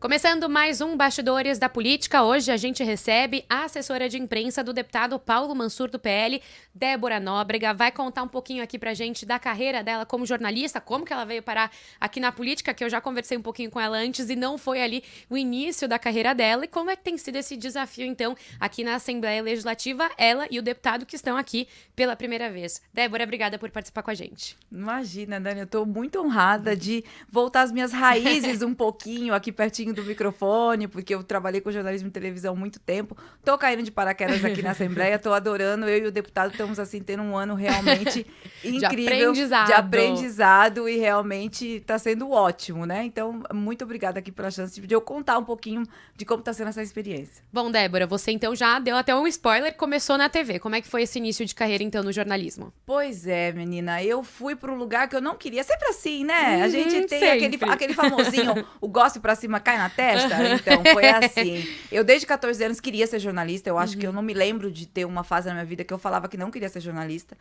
Começando mais um Bastidores da Política, hoje a gente recebe a assessora de imprensa do deputado Paulo Mansur do PL, Débora Nóbrega, vai contar um pouquinho aqui pra gente da carreira dela como jornalista, como que ela veio parar aqui na política, que eu já conversei um pouquinho com ela antes e não foi ali o início da carreira dela, e como é que tem sido esse desafio então aqui na Assembleia Legislativa, ela e o deputado que estão aqui pela primeira vez. Débora, obrigada por participar com a gente. Imagina, Dani, eu tô muito honrada de voltar às minhas raízes um pouquinho aqui pertinho do microfone, porque eu trabalhei com jornalismo e televisão há muito tempo. Tô caindo de paraquedas aqui na Assembleia, tô adorando. Eu e o deputado estamos, assim, tendo um ano realmente incrível. De aprendizado e realmente tá sendo ótimo, né? Então, muito obrigada aqui pela chance de eu contar um pouquinho de como tá sendo essa experiência. Bom, Débora, você então já deu até um spoiler, começou na TV. Como é que foi esse início de carreira, então, no jornalismo? Pois é, menina, eu fui para um lugar que eu não queria. Sempre assim, né? A gente tem aquele famosinho, o gosto pra cima cai na testa. Então, foi assim. Eu, desde 14 anos, queria ser jornalista. Eu acho que eu não me lembro de ter uma fase na minha vida que eu falava que não queria ser jornalista.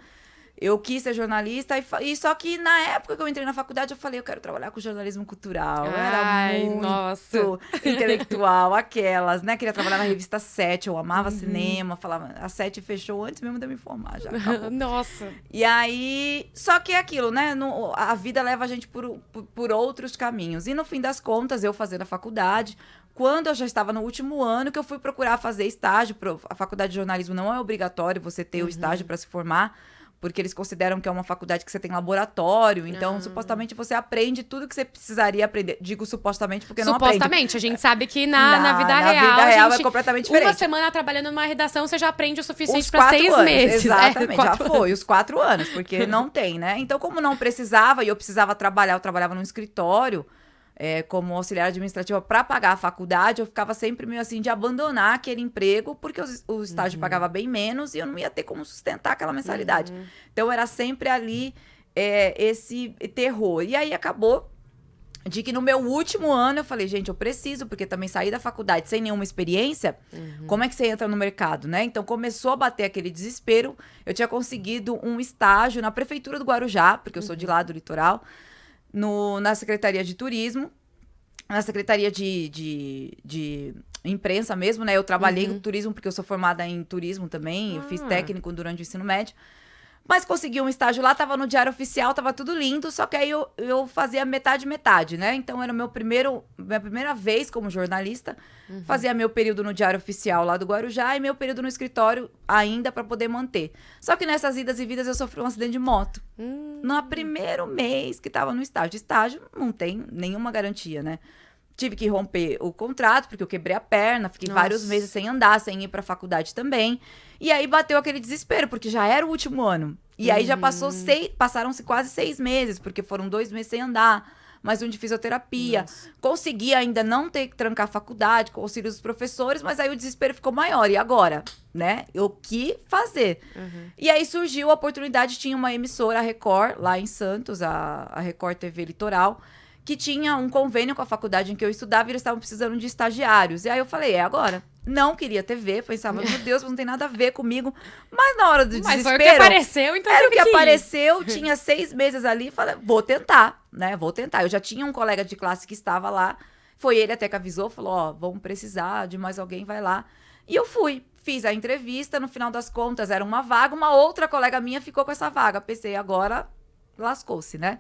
Eu quis ser jornalista, e só que na época que eu entrei na faculdade, eu falei, eu quero trabalhar com jornalismo cultural. Eu era muito intelectual, aquelas, né? Queria trabalhar na revista 7, eu amava cinema, falava, a 7 fechou antes mesmo de eu me formar, já acabou. Nossa! E aí, só que é aquilo, né? A vida leva a gente por outros caminhos. E no fim das contas, eu fazendo a faculdade, quando eu já estava no último ano, que eu fui procurar fazer estágio. A faculdade de jornalismo não é obrigatório você ter o estágio para se formar, porque eles consideram que é uma faculdade que você tem laboratório, então supostamente você aprende tudo que você precisaria aprender. Digo supostamente porque não aprende. Supostamente, a gente sabe que na vida real, vida real gente, é completamente diferente. Uma semana trabalhando numa redação, você já aprende o suficiente para 6 meses. Exatamente, já foi, os 4 anos, porque não tem, né? Então, como não precisava, e eu precisava trabalhar, eu trabalhava num escritório, como auxiliar administrativa para pagar a faculdade, eu ficava sempre meio assim de abandonar aquele emprego, porque o estágio pagava bem menos e eu não ia ter como sustentar aquela mensalidade. Então, era sempre ali esse terror. E aí, acabou de que no meu último ano eu falei, gente, eu preciso, porque também saí da faculdade sem nenhuma experiência, como é que você entra no mercado, né? Então, começou a bater aquele desespero. Eu tinha conseguido um estágio na prefeitura do Guarujá, porque eu sou de lá do litoral, na Secretaria de Turismo, na Secretaria de Imprensa mesmo, né? Eu trabalhei com turismo, porque eu sou formada em turismo também, eu fiz técnico durante o ensino médio. Mas consegui um estágio lá, tava no Diário Oficial, tava tudo lindo, só que aí eu fazia metade, né? Então era minha primeira vez como jornalista, fazia meu período no Diário Oficial lá do Guarujá e meu período no escritório ainda para poder manter. Só que nessas idas e vindas eu sofri um acidente de moto. No primeiro mês que tava no estágio. Estágio não tem nenhuma garantia, né? Tive que romper o contrato, porque eu quebrei a perna, fiquei vários meses sem andar, sem ir pra faculdade também. E aí bateu aquele desespero, porque já era o último ano. E aí já passaram-se quase 6 meses, porque foram 2 meses sem andar, mais um de fisioterapia. Consegui ainda não ter que trancar a faculdade, com o auxílio dos professores, mas aí o desespero ficou maior. E agora, né? O que fazer? E aí surgiu a oportunidade, tinha uma emissora, a Record, lá em Santos, a Record TV Litoral, que tinha um convênio com a faculdade em que eu estudava e eles estavam precisando de estagiários. E aí eu falei, é agora. Não queria TV, pensava, meu Deus, não tem nada a ver comigo. Mas na hora do desespero... Mas foi o que apareceu, então era o que apareceu, tinha 6 meses ali, falei, vou tentar, né? Vou tentar. Eu já tinha um colega de classe que estava lá, foi ele até que avisou, falou, ó, vamos precisar de mais alguém, vai lá. E eu fui, fiz a entrevista, no final das contas era uma vaga, uma outra colega minha ficou com essa vaga. Pensei, agora lascou-se, né?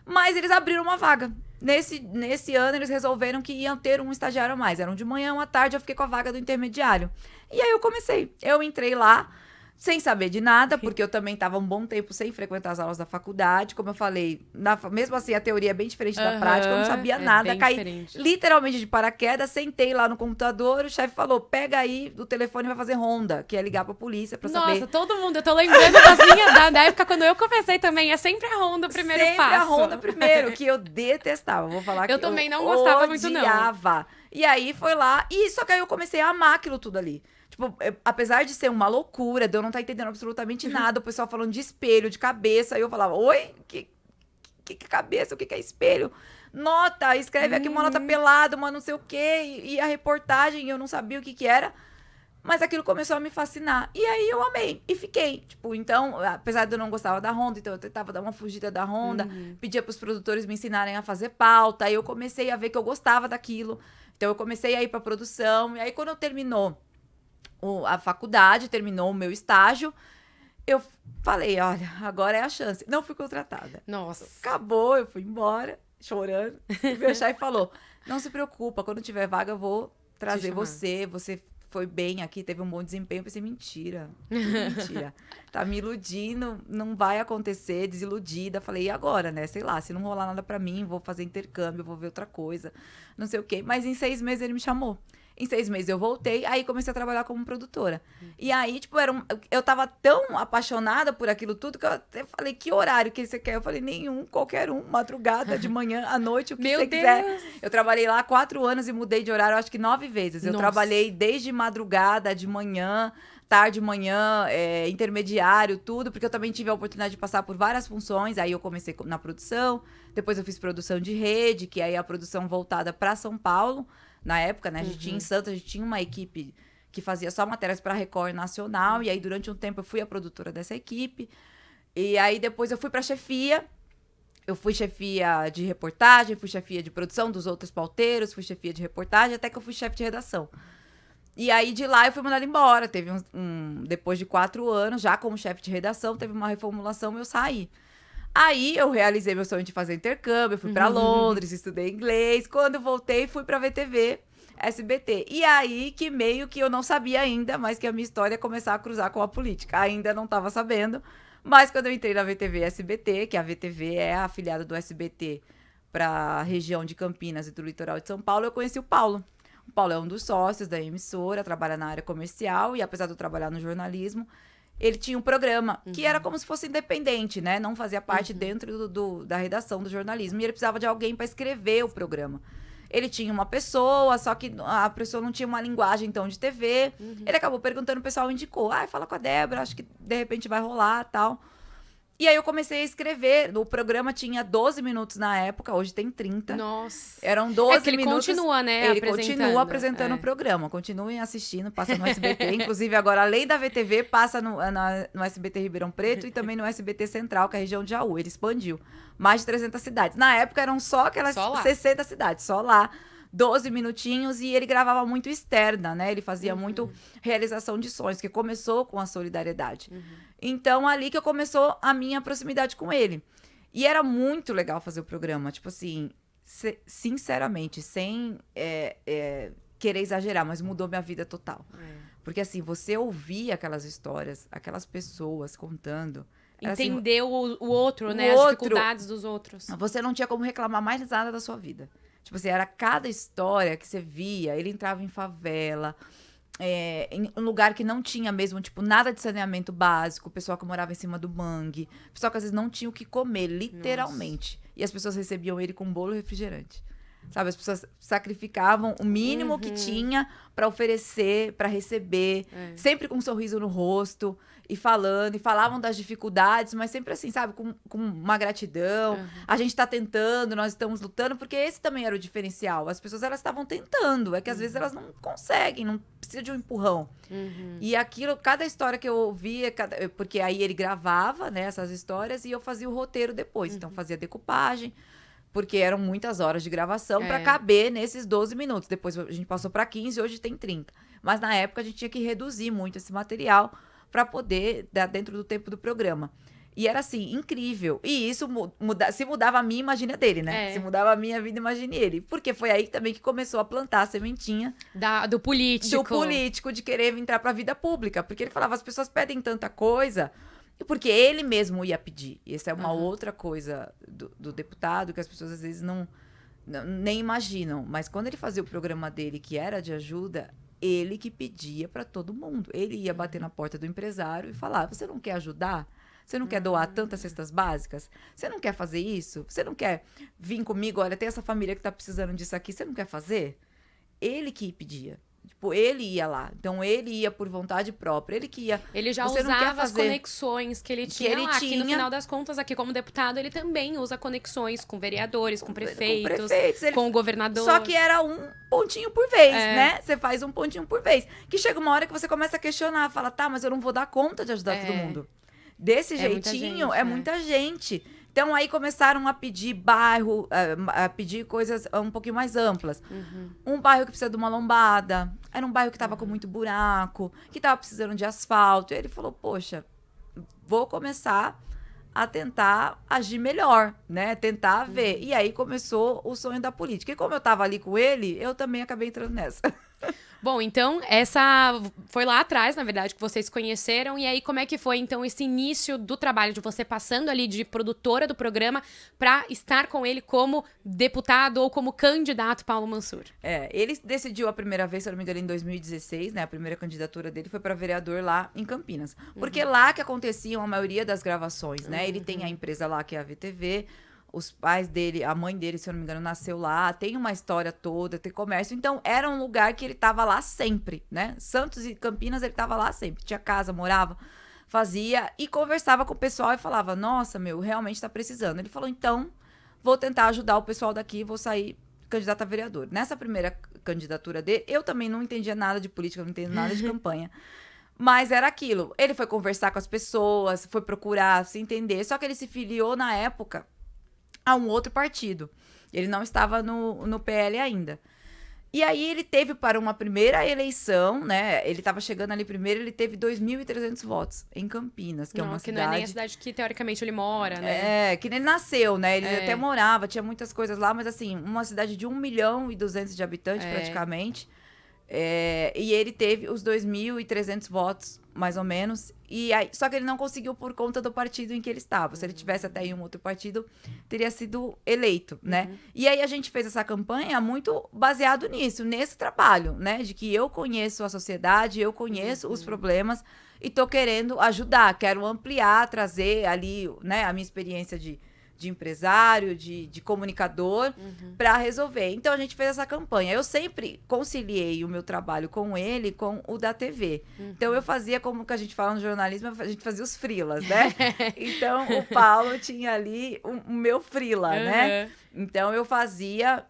Mas eles abriram uma vaga. Nesse ano, eles resolveram que iam ter um estagiário a mais. Eram de manhã, uma tarde, eu fiquei com a vaga do intermediário. E aí eu comecei. Eu entrei lá, sem saber de nada, porque eu também estava um bom tempo sem frequentar as aulas da faculdade. Como eu falei, mesmo assim, a teoria é bem diferente da prática. Eu não sabia nada. Caí literalmente de paraquedas, sentei lá no computador. O chefe falou, pega aí o telefone e vai fazer ronda, que é ligar pra polícia pra saber. Nossa, todo mundo. Eu tô lembrando da época quando eu comecei também. É sempre a ronda o primeiro passo. Sempre a ronda primeiro, que eu detestava. Vou falar que eu também não gostava muito, não. Odiava. E aí, foi lá. Só que aí eu comecei a amar aquilo tudo ali. Tipo, apesar de ser uma loucura, de eu não estar entendendo absolutamente nada, o pessoal falando de espelho, de cabeça, aí eu falava, oi? Que é cabeça? O que é espelho? Nota, escreve aqui uma nota pelada, uma não sei o quê, e a reportagem, eu não sabia o que era. Mas aquilo começou a me fascinar. E aí eu amei. E fiquei. Tipo, então, apesar de eu não gostava da Honda, então eu tentava dar uma fugida da Honda. Pedia pros produtores me ensinarem a fazer pauta. Aí eu comecei a ver que eu gostava daquilo. Então eu comecei a ir pra produção. E aí quando eu terminou a faculdade, terminou o meu estágio, eu falei, olha, agora é a chance. Não fui contratada. Nossa. Acabou, eu fui embora, chorando. O meu chefe falou, não se preocupa, quando tiver vaga eu vou trazer você. Você foi bem aqui, teve um bom desempenho. Eu pensei, mentira, mentira. Tá me iludindo, não vai acontecer, desiludida. Falei, e agora, né? Sei lá, se não rolar nada pra mim, vou fazer intercâmbio, vou ver outra coisa, não sei o quê. Mas em 6 meses ele me chamou. Em 6 meses eu voltei, aí comecei a trabalhar como produtora. E aí, tipo, eu tava tão apaixonada por aquilo tudo que eu até falei, que horário que você quer? Eu falei, nenhum, qualquer um, madrugada, de manhã, à noite, o que você quiser. Eu trabalhei lá 4 anos e mudei de horário, acho que 9 vezes. Eu trabalhei desde madrugada, de manhã, tarde, manhã, intermediário, tudo, porque eu também tive a oportunidade de passar por várias funções. Aí eu comecei na produção, depois eu fiz produção de rede, que aí é a produção voltada para São Paulo. Na época, né, a gente tinha em Santos, a gente tinha uma equipe que fazia só matérias para Record Nacional, e aí durante um tempo eu fui a produtora dessa equipe, e aí depois eu fui para chefia, eu fui chefia de reportagem, fui chefia de produção dos outros pauteiros, fui chefia de reportagem, até que eu fui chefe de redação. E aí de lá eu fui mandada embora, teve depois de 4 anos, já como chefe de redação, teve uma reformulação e eu saí. Aí eu realizei meu sonho de fazer intercâmbio, fui pra Londres, estudei inglês. Quando eu voltei, fui pra VTV, SBT. E aí que meio que eu não sabia ainda, mas que a minha história ia começar a cruzar com a política. Ainda não tava sabendo, mas quando eu entrei na VTV SBT, que a VTV é a afiliada do SBT pra região de Campinas e do litoral de São Paulo, eu conheci o Paulo. O Paulo é um dos sócios da emissora, trabalha na área comercial e apesar de eu trabalhar no jornalismo, ele tinha um programa que era como se fosse independente, né? Não fazia parte dentro da redação do jornalismo. E ele precisava de alguém para escrever o programa. Ele tinha uma pessoa, só que a pessoa não tinha uma linguagem, então, de TV. Ele acabou perguntando, o pessoal indicou. Fala com a Débora, acho que de repente vai rolar, tal. E aí eu comecei a escrever. O programa tinha 12 minutos na época, hoje tem 30. Nossa. Eram 12 ele minutos. continua, né? Ele continua apresentando o programa. Continuem assistindo, passa no SBT. Inclusive, agora, além da VTV, passa no SBT Ribeirão Preto e também no SBT Central, que é a região de Jaú. Ele expandiu. Mais de 300 cidades. Na época, eram só aquelas 60 cidades. Só lá. 12 minutinhos, e ele gravava muito externa, né? Ele fazia muito realização de sonhos, que começou com a solidariedade. Então, ali que começou a minha proximidade com ele. E era muito legal fazer o programa, tipo assim, sinceramente, sem querer exagerar, mas mudou minha vida total. Porque assim, você ouvia aquelas histórias, aquelas pessoas contando... Entender assim, o outro, né? As dificuldades dos outros. Você não tinha como reclamar mais nada da sua vida. Tipo assim, era cada história que você via, ele entrava em favela, em um lugar que não tinha mesmo, tipo, nada de saneamento básico, o pessoal que morava em cima do mangue, o pessoal que às vezes não tinha o que comer, literalmente. Nossa. E as pessoas recebiam ele com bolo e refrigerante. Sabe, as pessoas sacrificavam o mínimo que tinha para oferecer, para receber, sempre com um sorriso no rosto, e falavam das dificuldades, mas sempre assim, sabe, com uma gratidão. A gente tá tentando, nós estamos lutando, porque esse também era o diferencial. As pessoas, elas estavam tentando, é que às vezes elas não conseguem, não precisa de um empurrão. E aquilo, cada história que eu ouvia, porque aí ele gravava, né, essas histórias, e eu fazia o roteiro depois. Então, fazia decupagem, porque eram muitas horas de gravação para caber nesses 12 minutos. Depois a gente passou para 15, hoje tem 30. Mas na época a gente tinha que reduzir muito esse material para poder dar dentro do tempo do programa. E era assim, incrível. E isso se mudava a minha, imagine a dele, né? Se mudava a minha vida, imagine ele. Porque foi aí também que começou a plantar a sementinha do político. Do político, de querer entrar para a vida pública. Porque ele falava, as pessoas pedem tanta coisa... Porque ele mesmo ia pedir. Essa é uma outra coisa do deputado que as pessoas às vezes nem imaginam. Mas quando ele fazia o programa dele, que era de ajuda, ele que pedia para todo mundo. Ele ia bater na porta do empresário e falar, você não quer ajudar? Você não quer doar tantas cestas básicas? Você não quer fazer isso? Você não quer vir comigo? Olha, tem essa família que está precisando disso aqui. Você não quer fazer? Ele que pedia. Tipo, ele ia lá. Então, ele ia por vontade própria. Ele que ia. Ele já Você não quer usava as fazer. conexões que ele tinha ele lá, que no tinha. final das contas, aqui como deputado, ele também usa conexões com vereadores, com prefeitos, Ele- com o governador. Só que era um pontinho por vez, É. né? Você faz um pontinho por vez. Que chega uma hora que você começa a questionar. Fala, tá, mas eu não vou dar conta de ajudar todo mundo. Desse É muita jeitinho, gente, é é. muita gente. Então, aí começaram a pedir bairro, a pedir coisas um pouquinho mais amplas. Um bairro que precisa de uma lombada. Era um bairro que tava com muito buraco, que tava precisando de asfalto. E ele falou, poxa, vou começar a tentar agir melhor, né? Tentar ver. E aí começou o sonho da política. E como eu tava ali com ele, eu também acabei entrando nessa. Bom, então, essa foi lá atrás, na verdade, que vocês se conheceram. E aí, como é que foi, então, esse início do trabalho de você passando ali de produtora do programa para estar com ele como deputado ou como candidato Paulo Mansur? Ele decidiu a primeira vez, se eu não me engano, em 2016, né? A primeira candidatura dele foi para vereador lá em Campinas. Porque lá que aconteciam a maioria das gravações, né? Ele tem a empresa lá que é a VTV. Os pais dele, a mãe dele, se eu não me engano, nasceu lá, tem uma história toda, tem comércio. Então, era um lugar que ele tava lá sempre, né? Santos e Campinas, ele tava lá sempre. Tinha casa, morava, fazia e conversava com o pessoal e falava, nossa, meu, realmente tá precisando. Ele falou, então, vou tentar ajudar o pessoal daqui, vou sair candidato a vereador. Nessa primeira candidatura dele, eu também não entendia nada de política, não entendo nada de campanha. Mas era aquilo. Ele foi conversar com as pessoas, foi procurar se entender. Só que ele se filiou na época a um outro partido. Ele não estava no PL ainda. E aí ele teve para uma primeira eleição, né? Ele estava chegando ali primeiro, ele teve 2.300 votos em Campinas, que é uma que cidade... não é nem a cidade que, teoricamente, ele mora, né? que ele nasceu, né? Ele até morava, tinha muitas coisas lá, mas assim, uma cidade de 1.200.000 de habitantes, praticamente. E ele teve os 2.300 votos, mais ou menos. E aí, só que ele não conseguiu por conta do partido em que ele estava. Se ele tivesse até em um outro partido, teria sido eleito, né? E aí a gente fez essa campanha muito baseado nisso, nesse trabalho, né? De que eu conheço a sociedade, eu conheço os problemas e tô querendo ajudar, quero ampliar, trazer ali, né, a minha experiência de empresário, de comunicador, para resolver. Então, a gente fez essa campanha. Eu sempre conciliei o meu trabalho com ele, com o da TV. Então, eu fazia, como que a gente fala no jornalismo, a gente fazia os freelas, né? Então, o Paulo tinha ali o meu freela, né? Então, eu fazia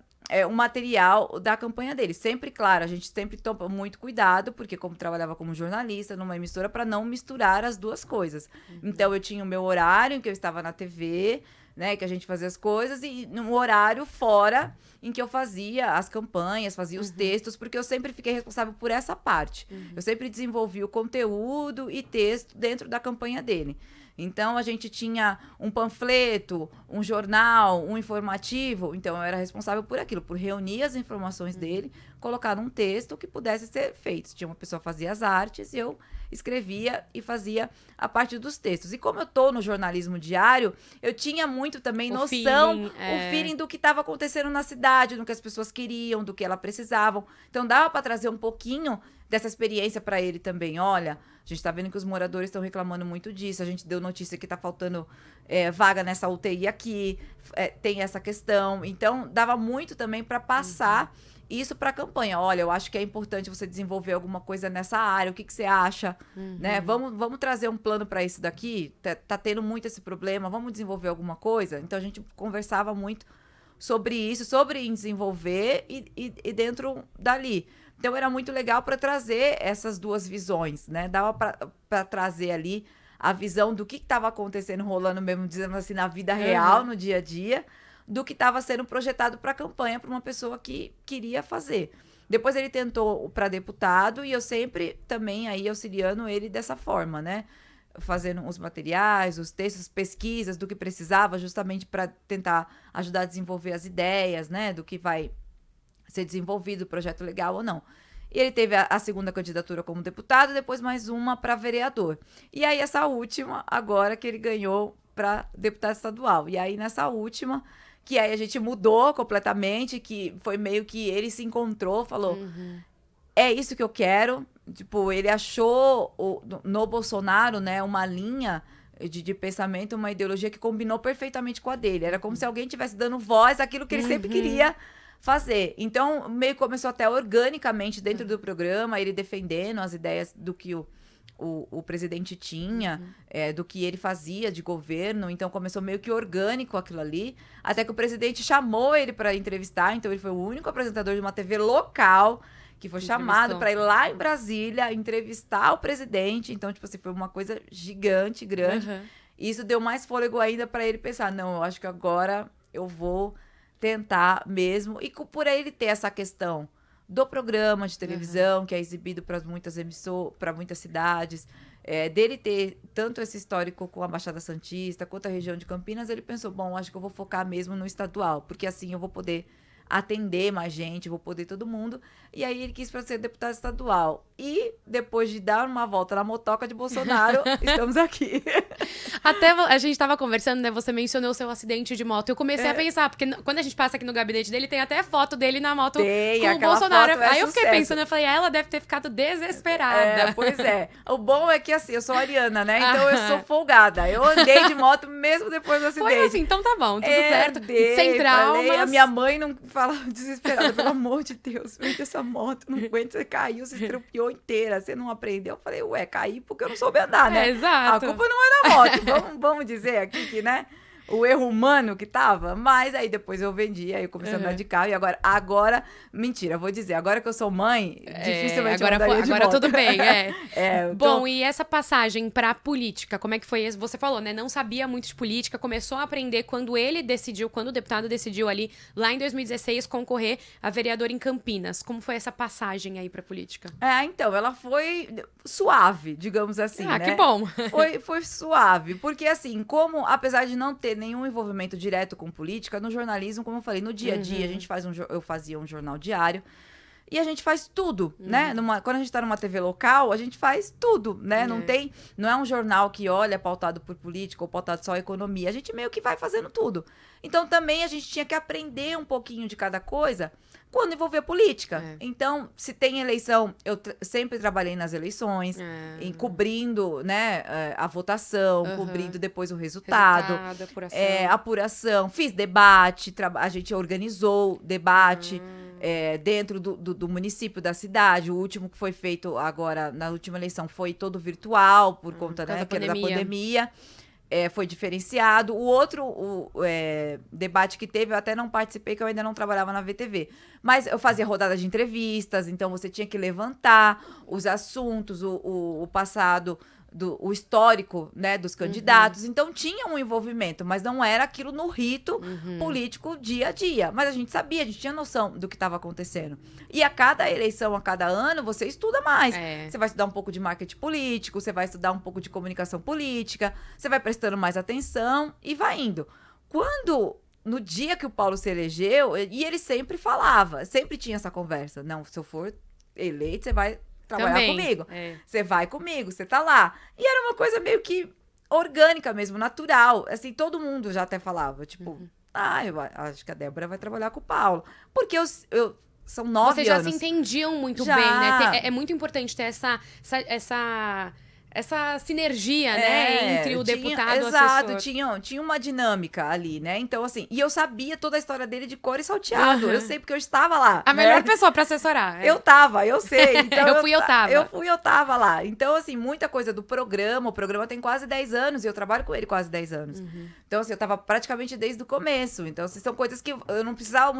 o material da campanha dele. Sempre, claro, a gente sempre toma muito cuidado, porque como trabalhava como jornalista numa emissora, para não misturar as duas coisas. Então, eu tinha o meu horário em que eu estava na TV, né, que a gente fazia as coisas, e num horário fora em que eu fazia as campanhas, fazia os textos, porque eu sempre fiquei responsável por essa parte. Eu sempre desenvolvi o conteúdo e texto dentro da campanha dele. Então, a gente tinha um panfleto, um jornal, um informativo. Então, eu era responsável por aquilo, por reunir as informações dele, colocar num texto que pudesse ser feito. Tinha uma pessoa que fazia as artes e eu escrevia e fazia a parte dos textos. E como eu tô no jornalismo diário, eu tinha muito também noção, o feeling do que estava acontecendo na cidade, do que as pessoas queriam, do que elas precisavam. Então, dava para trazer um pouquinho dessa experiência para ele também. Olha, a gente tá vendo que os moradores estão reclamando muito disso. A gente deu notícia que tá faltando vaga nessa UTI aqui. Tem essa questão. Então, dava muito também para passar isso para a campanha. Olha, eu acho que é importante você desenvolver alguma coisa nessa área. O que você acha? Né? Vamos trazer um plano para isso daqui? Tá tendo muito esse problema. Vamos desenvolver alguma coisa? Então, a gente conversava muito sobre isso, sobre desenvolver e dentro dali. Então, era muito legal para trazer essas duas visões, né? Dava para trazer ali a visão do que estava acontecendo, rolando mesmo, dizendo assim, na vida real, no dia a dia, do que estava sendo projetado para a campanha, para uma pessoa que queria fazer. Depois ele tentou para deputado e eu sempre também aí auxiliando ele dessa forma, né? Fazendo os materiais, os textos, pesquisas do que precisava, justamente para tentar ajudar a desenvolver as ideias, né? Do que vai ser desenvolvido, projeto legal ou não. E ele teve a segunda candidatura como deputado, depois mais uma para vereador. E aí essa última, agora que ele ganhou para deputado estadual. E aí nessa última, que aí a gente mudou completamente, que foi meio que ele se encontrou, falou, é isso que eu quero. Tipo, ele achou no Bolsonaro, né, uma linha de pensamento, uma ideologia que combinou perfeitamente com a dele. Era como se alguém estivesse dando voz àquilo que ele sempre queria fazer. Então, meio que começou até organicamente dentro do programa, ele defendendo as ideias do que o presidente tinha, do que ele fazia de governo. Então, começou meio que orgânico aquilo ali. Até que o presidente chamou ele para entrevistar. Então, ele foi o único apresentador de uma TV local que foi chamado para ir lá em Brasília entrevistar o presidente. Então, tipo assim, foi uma coisa gigante, grande. E isso deu mais fôlego ainda para ele pensar, não, eu acho que agora eu vou tentar mesmo. E por ele ter essa questão do programa de televisão, que é exibido para muitas emissoras, para muitas cidades, dele ter tanto esse histórico com a Baixada Santista, quanto a região de Campinas, ele pensou, bom, acho que eu vou focar mesmo no estadual, porque assim eu vou poder atender mais gente, vou poder todo mundo. E aí ele quis para ser deputado estadual. E depois de dar uma volta na motoca de Bolsonaro, estamos aqui. Até a gente tava conversando, né? Você mencionou o seu acidente de moto. Eu comecei a pensar, porque quando a gente passa aqui no gabinete dele, tem até foto dele na moto com o Bolsonaro. Aí eu fiquei pensando, eu falei, ela deve ter ficado desesperada. Pois é. O bom é que assim, eu sou ariana, né? Então eu sou folgada. Eu andei de moto mesmo depois do acidente. Foi assim, então tá bom, tudo certo. Sem traumas. A minha mãe não fala desesperada, pelo amor de Deus, vende essa moto, não aguenta, você caiu, se estrupiou inteira, você não aprendeu. Eu falei, caí porque eu não soube andar, né? Exato. A culpa não é da moto, vamos dizer aqui que, né? O erro humano que tava, mas aí depois eu vendi, aí eu comecei a andar de carro e agora, mentira, vou dizer, agora que eu sou mãe, dificilmente eu andaria de moto. Agora tudo bem, Então... Bom, e essa passagem pra política, como é que foi? Você falou, né, não sabia muito de política, começou a aprender quando o deputado decidiu ali, lá em 2016, concorrer a vereador em Campinas. Como foi essa passagem aí pra política? Então, ela foi suave, digamos assim, né? Que bom. Foi suave, porque assim, como, apesar de não ter nenhum envolvimento direto com política, no jornalismo, como eu falei, no dia a dia, eu fazia um jornal diário, e a gente faz tudo, né? Quando a gente tá numa TV local, a gente faz tudo, né? Não é um jornal que olha pautado por política ou pautado só economia, a gente meio que vai fazendo tudo. Então, também a gente tinha que aprender um pouquinho de cada coisa quando envolver política. Então, se tem eleição, eu sempre trabalhei nas eleições, cobrindo, né, a votação, cobrindo depois o resultado, apuração. Fiz debate, a gente organizou debate dentro do município, da cidade. O último que foi feito agora, na última eleição, foi todo virtual, por conta, né, que era da pandemia. Foi diferenciado. O outro debate que teve, eu até não participei, que eu ainda não trabalhava na VTV. Mas eu fazia rodada de entrevistas, então você tinha que levantar os assuntos, o passado, o histórico, né, dos candidatos. Então tinha um envolvimento, mas não era aquilo no rito político dia a dia. Mas a gente sabia, a gente tinha noção do que estava acontecendo. E a cada eleição, a cada ano, você estuda mais. Você vai estudar um pouco de marketing político, você vai estudar um pouco de comunicação política, você vai prestando mais atenção e vai indo. No dia que o Paulo se elegeu, e ele sempre falava, sempre tinha essa conversa. Não, se eu for eleito, você vai trabalhar comigo. Você vai comigo, você tá lá. E era uma coisa meio que orgânica mesmo, natural. Assim, todo mundo já até falava, tipo, eu acho que a Débora vai trabalhar com o Paulo. Porque são 9 anos. Vocês já se entendiam muito bem, né? É muito importante ter essa sinergia, né, entre o deputado e o assessor. Exato, tinha uma dinâmica ali, né? Então, assim, e eu sabia toda a história dele de cor e salteado. Eu sei, porque eu estava lá. A melhor pessoa pra assessorar. Eu sei. Então, eu tava lá. Então, assim, muita coisa do programa. O programa tem quase 10 anos e eu trabalho com ele quase 10 anos. Então, assim, eu tava praticamente desde o começo. Então, assim, são coisas que eu não precisava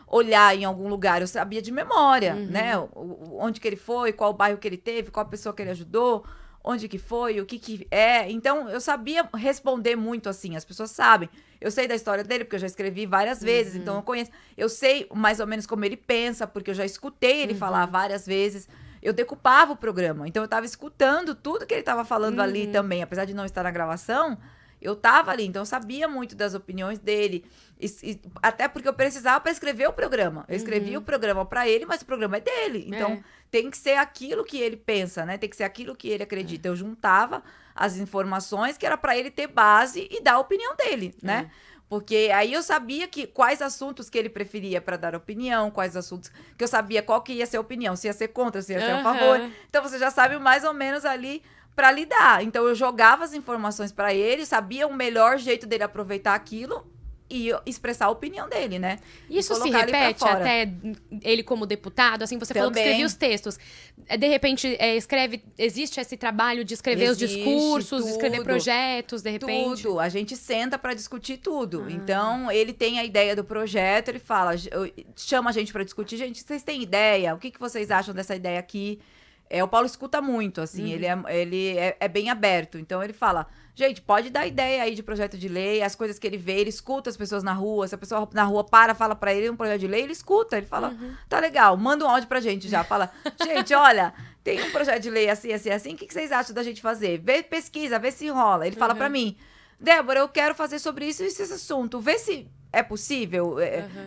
olhar em algum lugar. Eu sabia de memória, né? Onde que ele foi, qual bairro que ele teve, qual pessoa que ele ajudou, onde que foi, o que é. Então, eu sabia responder muito assim, as pessoas sabem. Eu sei da história dele, porque eu já escrevi várias vezes, então eu conheço. Eu sei mais ou menos como ele pensa, porque eu já escutei ele falar várias vezes. Eu decupava o programa, então eu tava escutando tudo que ele tava falando ali também. Apesar de não estar na gravação, eu tava ali, então eu sabia muito das opiniões dele. Até porque eu precisava para escrever o programa. Eu escrevi o programa para ele, mas o programa é dele. Então, tem que ser aquilo que ele pensa, né? Tem que ser aquilo que ele acredita. Eu juntava as informações que era para ele ter base e dar a opinião dele, né? Porque aí eu sabia quais assuntos que ele preferia para dar opinião, quais assuntos que eu sabia qual que ia ser a opinião, se ia ser contra, se ia ser a favor. Então, você já sabe mais ou menos ali para lidar. Então, eu jogava as informações para ele, sabia o melhor jeito dele aproveitar aquilo e expressar a opinião dele, né? Isso E se colocar ele pra repete fora. até ele como deputado? Assim, você falou que Também. escrevia os textos. De repente, existe esse trabalho de escrever os Existe, discursos, escrever tudo. projetos, de repente? Tudo, a gente senta pra discutir tudo. Então, ele tem a ideia do projeto, ele fala, chama a gente pra discutir. Gente, vocês têm ideia? O que vocês acham dessa ideia aqui? O Paulo escuta muito, assim, ele é bem aberto. Então, ele fala, gente, pode dar ideia aí de projeto de lei, as coisas que ele vê, ele escuta as pessoas na rua. Se a pessoa na rua fala pra ele um projeto de lei, ele escuta. Ele fala, tá legal, manda um áudio pra gente já. Fala, gente, olha, tem um projeto de lei assim, assim, assim, o que vocês acham da gente fazer? Pesquisa, vê se rola. Ele fala pra mim, Débora, eu quero fazer sobre isso e esse assunto. Vê se é possível,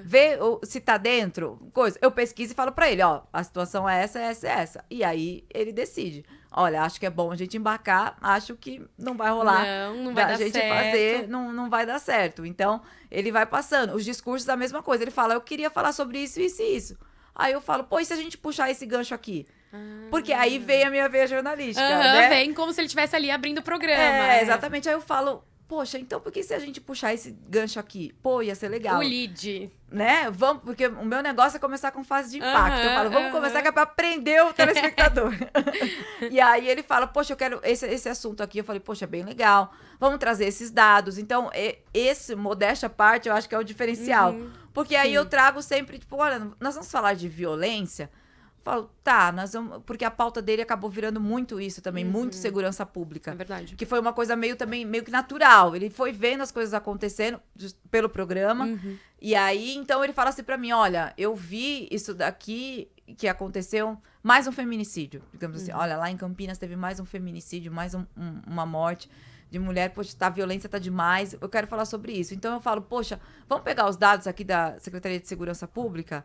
vê se tá dentro, coisa. Eu pesquiso e falo pra ele, ó, a situação é essa, essa, essa. E aí ele decide. Olha, acho que é bom a gente embarcar, acho que não vai rolar. Não vai dar gente certo. fazer, não vai dar certo. Então, ele vai passando. Os discursos, a mesma coisa. Ele fala, eu queria falar sobre isso, isso e isso. Aí eu falo, pô, e se a gente puxar esse gancho aqui? Porque aí vem a minha veia jornalística, né? Vem como se ele estivesse ali abrindo o programa. Exatamente. Aí eu falo, poxa, então por que se a gente puxar esse gancho aqui? Pô, ia ser legal. O lead. Né? Vamos, porque o meu negócio é começar com fase de impacto. Eu falo, vamos começar que é pra prender o telespectador. E aí ele fala, poxa, eu quero esse assunto aqui. Eu falei, poxa, é bem legal. Vamos trazer esses dados. Então, esse, modéstia à parte, eu acho que é o diferencial. Porque aí eu trago sempre, tipo, olha, nós vamos falar de violência. Falo, tá, nós vamos. Porque a pauta dele acabou virando muito isso também, muito segurança pública. É verdade. Que foi uma coisa meio que natural. Ele foi vendo as coisas acontecendo pelo programa. E aí, então, ele fala assim pra mim: olha, eu vi isso daqui que aconteceu, mais um feminicídio. Digamos assim, olha, lá em Campinas teve mais um feminicídio, mais uma morte de mulher. Poxa, a violência tá demais. Eu quero falar sobre isso. Então eu falo, poxa, vamos pegar os dados aqui da Secretaria de Segurança Pública?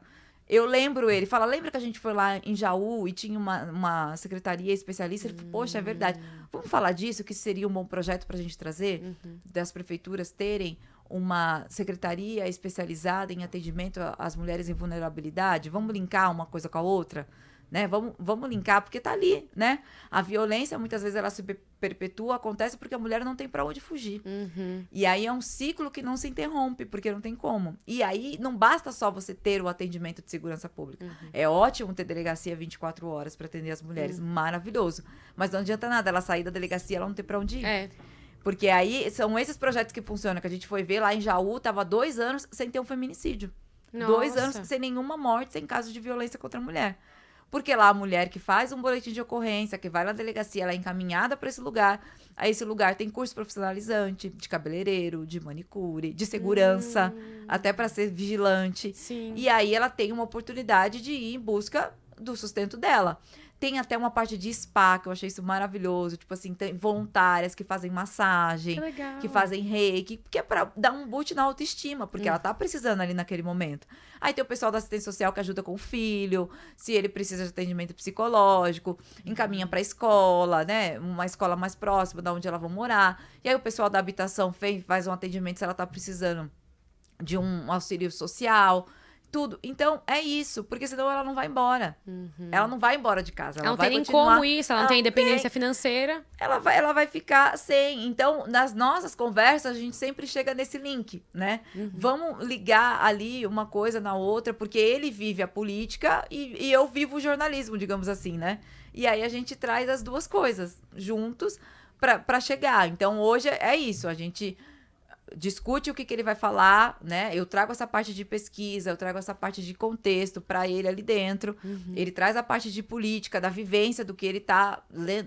Eu lembro ele, fala, lembra que a gente foi lá em Jaú e tinha uma secretaria especialista? Ele falou, poxa, é verdade. Vamos falar disso, que seria um bom projeto pra gente trazer? Das prefeituras terem uma secretaria especializada em atendimento às mulheres em vulnerabilidade? Vamos linkar uma coisa com a outra? Né? Vamos linkar, porque tá ali, né? A violência, muitas vezes, ela se perpetua, acontece porque a mulher não tem pra onde fugir. E aí é um ciclo que não se interrompe, porque não tem como. E aí não basta só você ter o atendimento de segurança pública. É ótimo ter delegacia 24 horas pra atender as mulheres, maravilhoso. Mas não adianta nada ela sair da delegacia, ela não ter pra onde ir. Porque aí são esses projetos que funcionam, que a gente foi ver lá em Jaú, tava 2 anos sem ter um feminicídio. Nossa. 2 anos sem nenhuma morte, sem caso de violência contra a mulher. Porque lá a mulher que faz um boletim de ocorrência, que vai na delegacia, ela é encaminhada para esse lugar. Aí esse lugar tem curso profissionalizante, de cabeleireiro, de manicure, de segurança, até para ser vigilante. Sim. E aí ela tem uma oportunidade de ir em busca do sustento dela. Tem até uma parte de spa, que eu achei isso maravilhoso. Tipo assim, tem voluntárias que fazem massagem, Que legal. que fazem reiki, que é pra dar um boot na autoestima, porque ela tá precisando ali naquele momento. Aí tem o pessoal da assistência social que ajuda com o filho, se ele precisa de atendimento psicológico, encaminha pra escola, né? Uma escola mais próxima da onde ela vai morar. E aí o pessoal da habitação faz um atendimento se ela tá precisando de um auxílio social. Tudo. Então, é isso. Porque senão ela não vai embora. Ela não vai embora de casa. Ela não vai tem nem continuar. como isso, ela não tem independência financeira. Ela vai ficar sem. Então, nas nossas conversas, a gente sempre chega nesse link, né? Vamos ligar ali uma coisa na outra, porque ele vive a política e eu vivo o jornalismo, digamos assim, né? E aí a gente traz as duas coisas juntos pra chegar. Então, hoje é isso. A gente discute o que ele vai falar, né? Eu trago essa parte de pesquisa, eu trago essa parte de contexto para ele ali dentro. Ele traz a parte de política, da vivência do que ele tá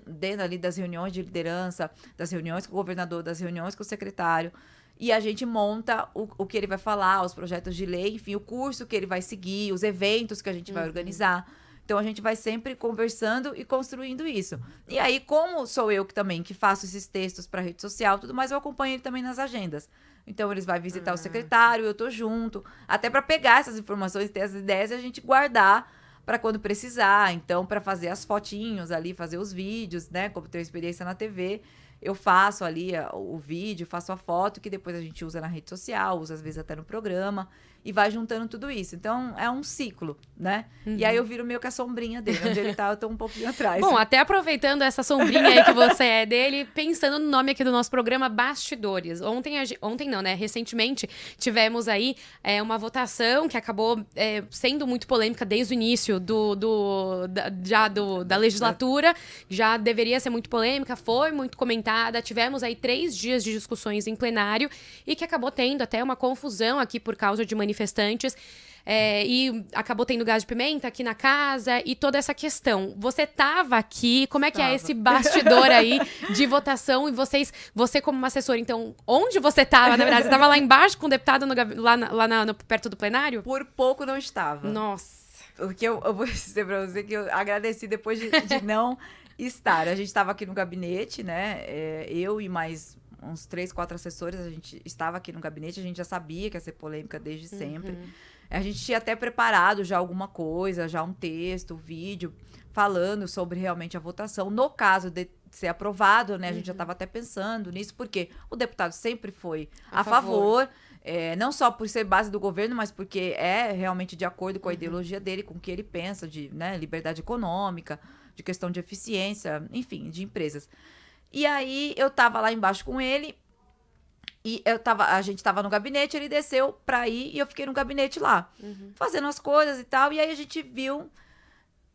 dentro ali das reuniões de liderança, das reuniões com o governador, das reuniões com o secretário. E a gente monta o que ele vai falar, os projetos de lei, enfim, o curso que ele vai seguir, os eventos que a gente vai organizar. Então, a gente vai sempre conversando e construindo isso. E aí, como sou eu que faço esses textos para rede social, tudo mais, eu acompanho ele também nas agendas. Então, eles vão visitar o secretário, eu tô junto. Até para pegar essas informações, ter as ideias e a gente guardar para quando precisar. Então, para fazer as fotinhos ali, fazer os vídeos, né? Como tenho experiência na TV, eu faço ali o vídeo, faço a foto, que depois a gente usa na rede social, usa às vezes até no programa, e vai juntando tudo isso. Então, é um ciclo, né? E aí eu viro meio que a sombrinha dele. Onde ele tá, eu tô um pouquinho atrás. Bom, até aproveitando essa sombrinha aí que você é dele, pensando no nome aqui do nosso programa, Bastidores. Ontem não, né? Recentemente tivemos aí uma votação que acabou sendo muito polêmica desde o início da legislatura. Já deveria ser muito polêmica, foi muito comentada. Tivemos aí 3 dias de discussões em plenário e que acabou tendo até uma confusão aqui por causa de manifestantes. E acabou tendo gás de pimenta aqui na casa e toda essa questão. Você tava aqui, como é que é esse bastidor aí de votação? E você como uma assessora, então, onde você tava, na verdade? Você tava lá embaixo com o deputado perto do plenário? Por pouco não estava. Nossa. Porque eu vou dizer pra você que eu agradeci depois de não estar. A gente estava aqui no gabinete, né? Eu e mais uns 3, 4 assessores, a gente estava aqui no gabinete, a gente já sabia que ia ser polêmica desde sempre. A gente tinha até preparado já alguma coisa, já um texto, um vídeo, falando sobre realmente a votação. No caso de ser aprovado, né? A gente já estava até pensando nisso, porque o deputado sempre foi a favor. Não só por ser base do governo, mas porque é realmente de acordo com a ideologia dele, com o que ele pensa de, né, liberdade econômica, de questão de eficiência, enfim, de empresas. E aí eu tava lá embaixo com ele e a gente tava no gabinete, ele desceu pra ir e eu fiquei no gabinete lá, fazendo as coisas e tal. E aí a gente viu,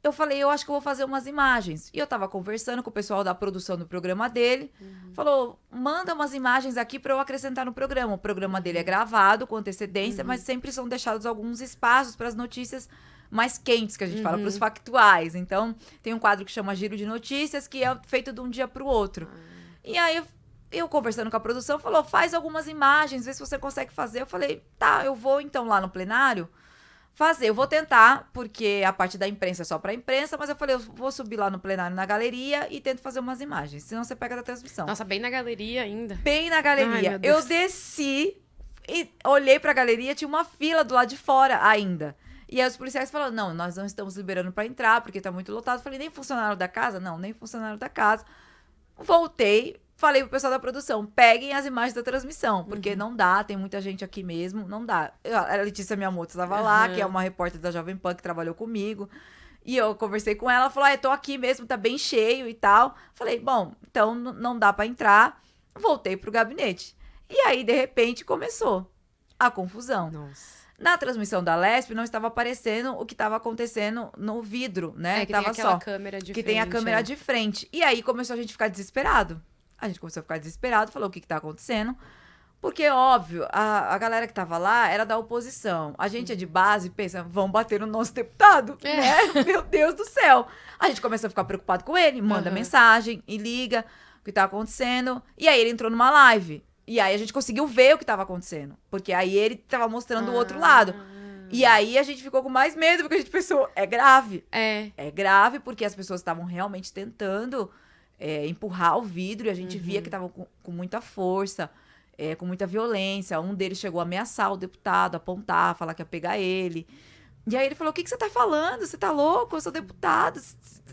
eu falei, eu acho que eu vou fazer umas imagens. E eu tava conversando com o pessoal da produção do programa dele, falou, manda umas imagens aqui pra eu acrescentar no programa. O programa dele é gravado com antecedência, mas sempre são deixados alguns espaços para as notícias mais quentes, que a gente fala, para os factuais. Então, tem um quadro que chama Giro de Notícias, que é feito de um dia para o outro. E aí, eu conversando com a produção, falou, faz algumas imagens, vê se você consegue fazer. Eu falei, tá, eu vou então lá no plenário fazer. Eu vou tentar, porque a parte da imprensa é só para a imprensa, mas eu falei, eu vou subir lá no plenário, na galeria, e tento fazer umas imagens. Senão você pega da transmissão. Nossa, bem na galeria ainda. Bem na galeria. Ai, meu Deus. Eu desci e olhei pra galeria, tinha uma fila do lado de fora ainda. E aí os policiais falaram, não, nós não estamos liberando pra entrar, porque tá muito lotado. Eu falei, nem funcionário da casa? Não, nem funcionário da casa. Voltei, falei pro pessoal da produção, peguem as imagens da transmissão, porque não dá, tem muita gente aqui mesmo, não dá. A Letícia Miyamoto estava lá, que é uma repórter da Jovem Pan que trabalhou comigo. E eu conversei com ela, ela falou, eu tô aqui mesmo, tá bem cheio e tal. Falei, bom, então não dá pra entrar. Voltei pro gabinete. E aí, de repente, começou a confusão. Nossa. Na transmissão da Lesp, não estava aparecendo o que estava acontecendo no vidro, né? Que tava tem aquela só câmera de que frente. tem a câmera de frente. E aí começou a gente ficar desesperado. A gente começou a ficar desesperado, falou o que tá acontecendo. Porque, óbvio, a galera que tava lá era da oposição. A gente é de base, pensa, vão bater no nosso deputado, né? Meu Deus do céu. A gente começou a ficar preocupado com ele, manda mensagem e liga o que tá acontecendo. E aí ele entrou numa live. E aí a gente conseguiu ver o que estava acontecendo. Porque aí ele tava mostrando o outro lado. E aí a gente ficou com mais medo, porque a gente pensou, é grave. É grave, porque as pessoas estavam realmente tentando empurrar o vidro. E a gente via que estavam com muita força, com muita violência. Um deles chegou a ameaçar o deputado, apontar, falar que ia pegar ele. E aí ele falou, o que você tá falando? Você tá louco? Eu sou deputado.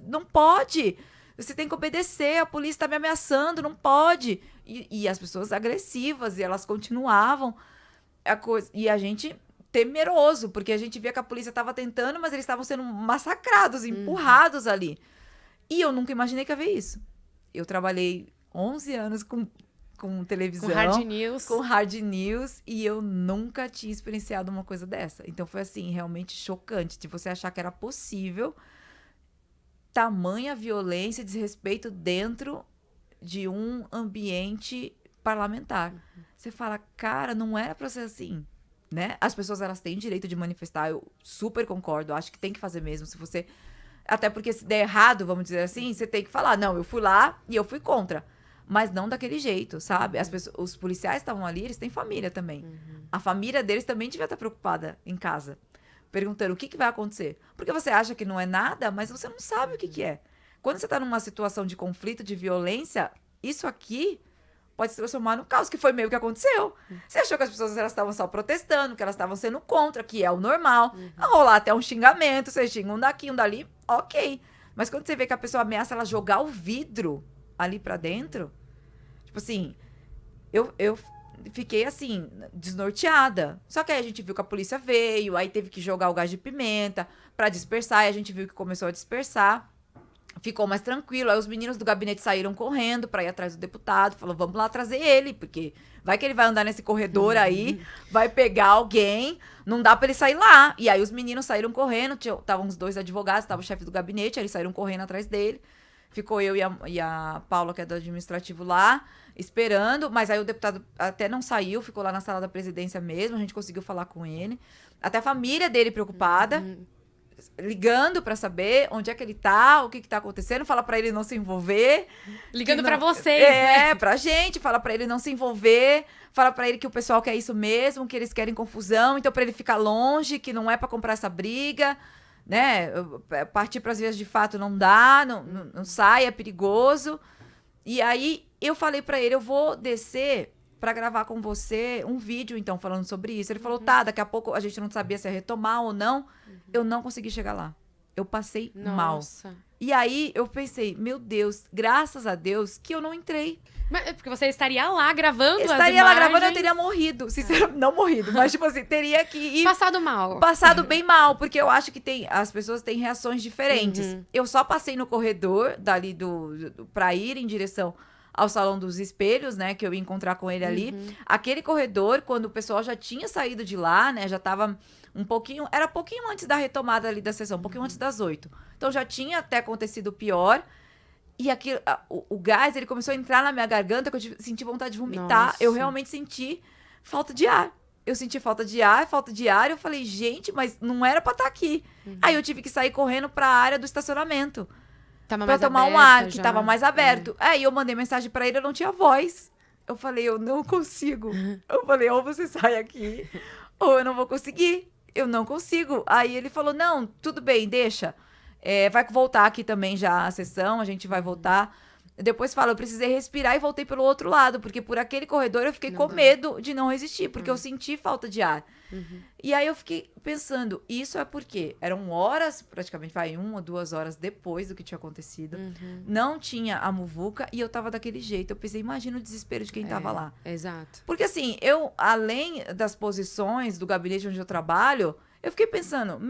Não pode. Você tem que obedecer, a polícia tá me ameaçando, não pode. E as pessoas agressivas, e elas continuavam. E a gente temeroso, porque a gente via que a polícia tava tentando, mas eles estavam sendo massacrados, empurrados ali. E eu nunca imaginei que ia ver isso. Eu trabalhei 11 anos com televisão. Com hard news. Com hard news, e eu nunca tinha experienciado uma coisa dessa. Então foi assim, realmente chocante, de você achar que era possível tamanha violência e desrespeito dentro de um ambiente parlamentar. Você fala, cara, não era pra ser assim, né? As pessoas, elas têm direito de manifestar, eu super concordo, acho que tem que fazer mesmo. Se você... Até porque se der errado, vamos dizer assim, você tem que falar, não, eu fui lá e eu fui contra. Mas não daquele jeito, sabe? Os policiais estavam ali, eles têm família também. A família deles também devia estar preocupada em casa, perguntando o que vai acontecer. Porque você acha que não é nada, mas você não sabe o que é. Quando você está numa situação de conflito, de violência, isso aqui pode se transformar no caos, que foi meio que aconteceu. Você achou que as pessoas elas estavam só protestando, que elas estavam sendo contra, que é o normal. A rolar até um xingamento, você xinga um daqui, um dali, ok. Mas quando você vê que a pessoa ameaça ela jogar o vidro ali pra dentro, tipo assim, eu fiquei assim, desnorteada. Só que aí a gente viu que a polícia veio, aí teve que jogar o gás de pimenta pra dispersar, e a gente viu que começou a dispersar. Ficou mais tranquilo. Aí os meninos do gabinete saíram correndo pra ir atrás do deputado. Falou, vamos lá trazer ele, porque vai que ele vai andar nesse corredor aí, vai pegar alguém, não dá pra ele sair lá. E aí os meninos saíram correndo, estavam os 2 advogados, tava o chefe do gabinete, aí eles saíram correndo atrás dele. Ficou eu e a Paula, que é do administrativo lá, esperando. Mas aí o deputado até não saiu, ficou lá na sala da presidência mesmo, a gente conseguiu falar com ele. Até a família dele preocupada. Ligando pra saber onde é que ele tá, o que tá acontecendo, fala pra ele não se envolver. Ligando não, pra vocês, né? Pra gente, fala pra ele não se envolver, fala pra ele que o pessoal quer isso mesmo, que eles querem confusão, então pra ele ficar longe, que não é pra comprar essa briga, né? Partir pras vias de fato não dá, não sai, é perigoso. E aí eu falei pra ele, eu vou descer pra gravar com você um vídeo, então, falando sobre isso. Ele falou, tá, daqui a pouco a gente não sabia se ia retomar ou não. Eu não consegui chegar lá. Eu passei mal. E aí eu pensei, meu Deus, graças a Deus que eu não entrei. Mas porque você estaria lá gravando as imagens. Estaria lá gravando, eu teria morrido. Sinceramente, não morrido, mas tipo assim, teria que ir... Passado mal. Passado bem mal, porque eu acho que as pessoas têm reações diferentes. Eu só passei no corredor dali pra ir em direção ao Salão dos Espelhos, né, que eu ia encontrar com ele ali. Aquele corredor, quando o pessoal já tinha saído de lá, né, já tava era pouquinho antes da retomada ali da sessão, um pouquinho antes das 8. Então já tinha até acontecido o pior. E aquilo, o gás, ele começou a entrar na minha garganta, que eu senti vontade de vomitar. Nossa. Eu realmente senti falta de ar. Eu senti falta de ar. Eu falei, gente, mas não era pra estar aqui. Aí eu tive que sair correndo pra área do estacionamento. Pra tomar um ar, que tava mais aberto. Aí eu mandei mensagem pra ele, eu não tinha voz. Eu falei, eu não consigo. Eu falei, ou você sai aqui, ou eu não vou conseguir. Eu não consigo. Aí ele falou, não, tudo bem, deixa. Vai voltar aqui também já a sessão, a gente vai voltar. Depois fala, eu precisei respirar e voltei pelo outro lado, porque por aquele corredor eu fiquei com medo de não resistir, porque eu senti falta de ar. E aí eu fiquei pensando, isso é porque eram horas, praticamente, 1 ou 2 horas depois do que tinha acontecido. Não tinha a muvuca e eu tava daquele jeito. Eu pensei, imagina o desespero de quem tava lá. Exato. Porque assim, eu, além das posições do gabinete onde eu trabalho, eu fiquei pensando,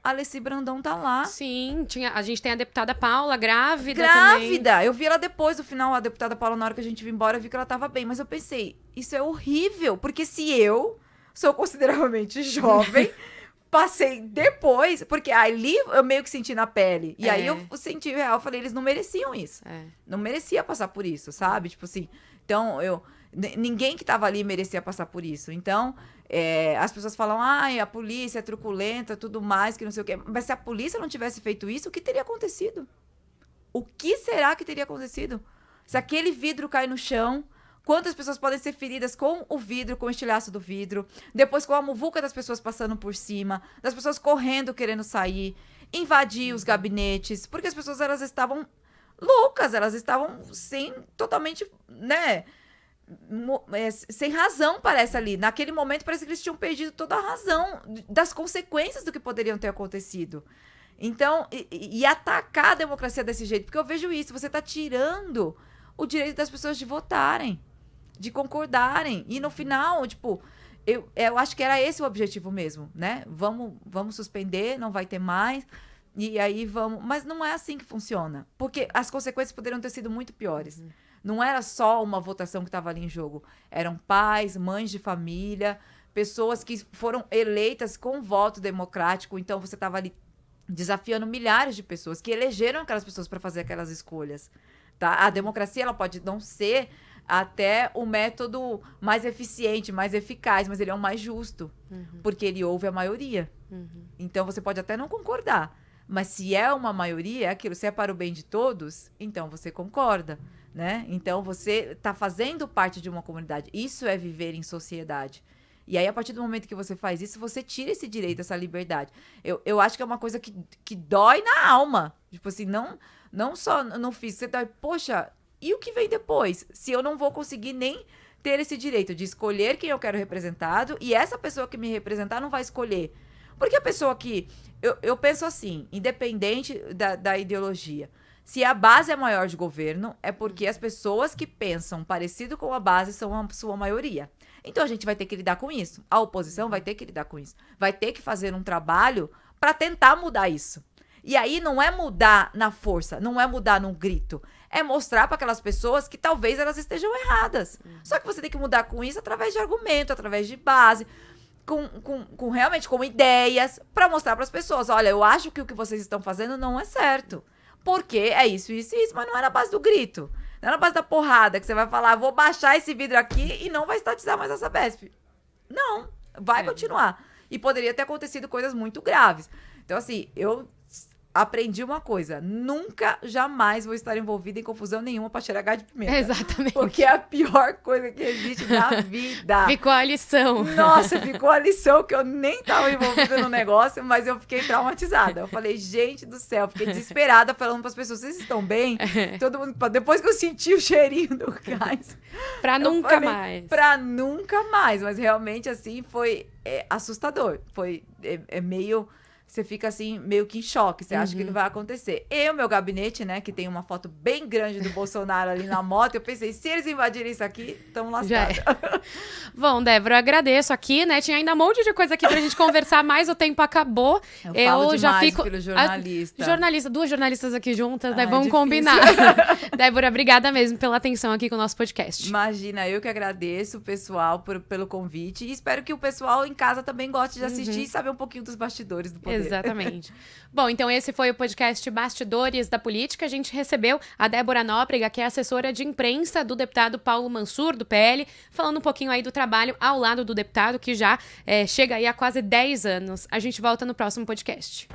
a Alessi Brandão tá lá. Sim, a gente tem a deputada Paula, grávida também. Grávida! Eu vi ela depois do final, a deputada Paula, na hora que a gente veio embora, eu vi que ela tava bem. Mas eu pensei, isso é horrível, porque se eu sou consideravelmente jovem, passei depois, porque ali eu meio que senti na pele. E aí eu senti real, eu falei, eles não mereciam isso. Não merecia passar por isso, sabe? Tipo assim, então ninguém que tava ali merecia passar por isso. Então, as pessoas falam, a polícia é truculenta, tudo mais, que não sei o quê. Mas se a polícia não tivesse feito isso, o que teria acontecido? O que será que teria acontecido? Se aquele vidro cai no chão, quantas pessoas podem ser feridas com o vidro, com o estilhaço do vidro, depois com a muvuca das pessoas passando por cima, das pessoas correndo, querendo sair, invadir os gabinetes, porque as pessoas, elas estavam loucas, elas estavam totalmente, né, sem razão, parece ali. Naquele momento, parece que eles tinham perdido toda a razão das consequências do que poderiam ter acontecido. Então, e atacar a democracia desse jeito, porque eu vejo isso, você tá tirando o direito das pessoas de votarem, de concordarem. E no final, tipo, eu acho que era esse o objetivo mesmo, né? Vamos suspender, não vai ter mais, e aí vamos... Mas não é assim que funciona, porque as consequências poderiam ter sido muito piores. Não era só uma votação que estava ali em jogo. Eram pais, mães de família, pessoas que foram eleitas com voto democrático. Então, você estava ali desafiando milhares de pessoas que elegeram aquelas pessoas para fazer aquelas escolhas. Tá? A democracia, ela pode não ser até o método mais eficiente, mais eficaz, mas ele é o mais justo, porque ele ouve a maioria. Então, você pode até não concordar, mas se é uma maioria, é aquilo, se é para o bem de todos, então você concorda, né? Então, você está fazendo parte de uma comunidade. Isso é viver em sociedade. E aí, a partir do momento que você faz isso, você tira esse direito, essa liberdade. Eu acho que é uma coisa que dói na alma. Tipo assim, não só no físico. Você dói, poxa, E o que vem depois? Se eu não vou conseguir nem ter esse direito de escolher quem eu quero representado e essa pessoa que me representar não vai escolher. Porque a pessoa que... Eu penso assim, independente da ideologia, se a base é maior de governo, é porque as pessoas que pensam parecido com a base são a sua maioria. Então a gente vai ter que lidar com isso. A oposição vai ter que lidar com isso. Vai ter que fazer um trabalho para tentar mudar isso. E aí não é mudar na força, não é mudar num grito. É mostrar para aquelas pessoas que talvez elas estejam erradas. Só que você tem que mudar com isso através de argumento, através de base, realmente com ideias, para mostrar para as pessoas, olha, eu acho que o que vocês estão fazendo não é certo. Porque é isso, isso e isso, mas não é na base do grito. Não é na base da porrada que você vai falar, vou baixar esse vidro aqui e não vai estatizar mais a Sabesp. Não, vai continuar. E poderia ter acontecido coisas muito graves. Então, assim, eu aprendi uma coisa. Nunca, jamais vou estar envolvida em confusão nenhuma para cheirar gás de pimenta. Exatamente. Porque é a pior coisa que existe na vida. Ficou a lição. Nossa, ficou a lição que eu nem tava envolvida no negócio, mas eu fiquei traumatizada. Eu falei, gente do céu, fiquei desesperada falando para as pessoas, vocês estão bem? Todo mundo, depois que eu senti o cheirinho do gás. Pra nunca mais. Pra nunca mais. Mas realmente, assim, foi assustador. Foi meio... Você fica assim, meio que em choque. Você acha que não vai acontecer. E o meu gabinete, né, que tem uma foto bem grande do Bolsonaro ali na moto, eu pensei, se eles invadirem isso aqui, estamos lascados. Bom, Débora, eu agradeço aqui, né? Tinha ainda um monte de coisa aqui pra gente conversar, mas o tempo acabou. Eu falo já fico pelo jornalista. Duas jornalistas aqui juntas, né? Vamos combinar. Débora, obrigada mesmo pela atenção aqui com o nosso podcast. Imagina, eu que agradeço o pessoal pelo convite e espero que o pessoal em casa também goste de assistir e saber um pouquinho dos bastidores do poder. Exatamente. Bom, então esse foi o podcast Bastidores da Política. A gente recebeu a Débora Nóbrega, que é assessora de imprensa do deputado Paulo Mansur, do PL, falando um pouquinho aí do trabalho ao lado do deputado, que já chega aí há quase 10 anos. A gente volta no próximo podcast.